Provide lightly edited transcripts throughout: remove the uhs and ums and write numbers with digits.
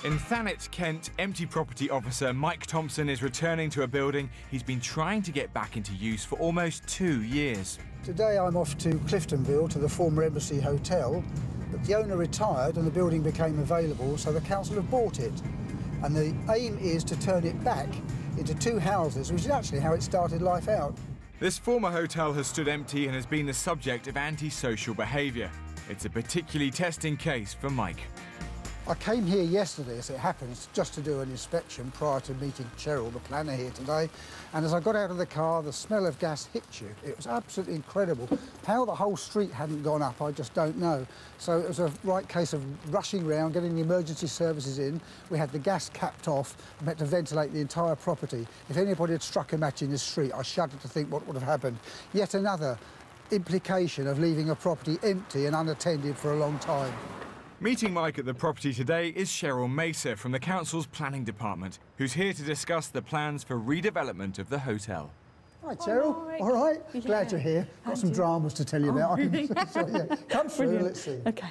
In Thanet, Kent, empty property officer Mike Thompson is returning to a building he's been trying to get back into use for almost 2 years. Today I'm off to Cliftonville to the former Embassy Hotel, but the owner retired and the building became available, so the council have bought it. And the aim is to turn it back into 2 houses, which is actually how it started life out. This former hotel has stood empty and has been the subject of antisocial behaviour. It's a particularly testing case for Mike. I came here yesterday, as it happens, just to do an inspection prior to meeting Cheryl, the planner, here today. And as I got out of the car, the smell of gas hit you. It was absolutely incredible. How the whole street hadn't gone up, I just don't know. So it was a right case of rushing round, getting the emergency services in. We had the gas capped off and had to ventilate the entire property. If anybody had struck a match in this street, I shudder to think what would have happened. Yet another implication of leaving a property empty and unattended for a long time. Meeting Mike at the property today is Cheryl Mesa from the council's planning department, who's here to discuss the plans for redevelopment of the hotel. Hi, Cheryl. All right? Yeah. Glad you're here. Got some dramas to tell you about. Really? So, yeah. Come through, Brilliant. let's see. OK.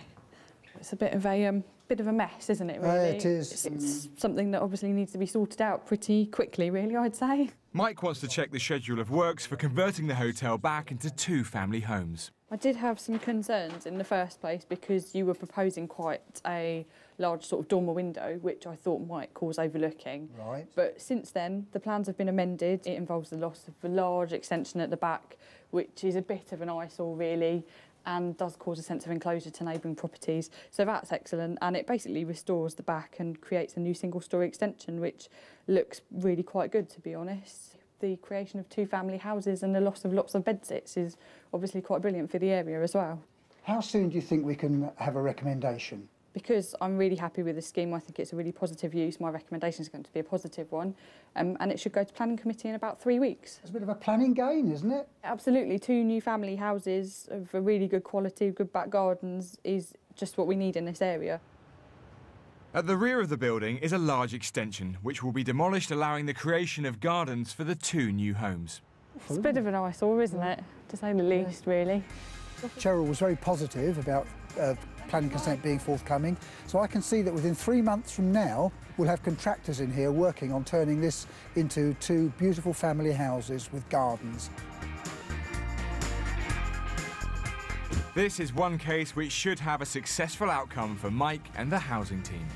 It's a bit of a mess, isn't it, really? It is. It's something that obviously needs to be sorted out pretty quickly, really, I'd say. Mike wants to check the schedule of works for converting the hotel back into 2 family homes. I did have some concerns in the first place because you were proposing quite a large sort of dormer window, which I thought might cause overlooking. Right. But since then, the plans have been amended. It involves the loss of a large extension at the back, which is a bit of an eyesore, really, and does cause a sense of enclosure to neighbouring properties. So that's excellent, and it basically restores the back and creates a new single-storey extension, which looks really quite good, to be honest. The creation of 2 family houses and the loss of lots of bedsits is obviously quite brilliant for the area as well. How soon do you think we can have a recommendation? Because I'm really happy with the scheme, I think it's a really positive use. My recommendation is going to be a positive one, and it should go to planning committee in about 3 weeks. It's a bit of a planning gain, isn't it? Absolutely. 2 new family houses of a really good quality, good back gardens is just what we need in this area. At the rear of the building is a large extension, which will be demolished, allowing the creation of gardens for the 2 new homes. It's a bit of an eyesore, isn't it? To say the least, really. Cheryl was very positive about planning consent being forthcoming, so I can see that within 3 months from now we'll have contractors in here working on turning this into 2 beautiful family houses with gardens. This is one case which should have a successful outcome for Mike and the housing team.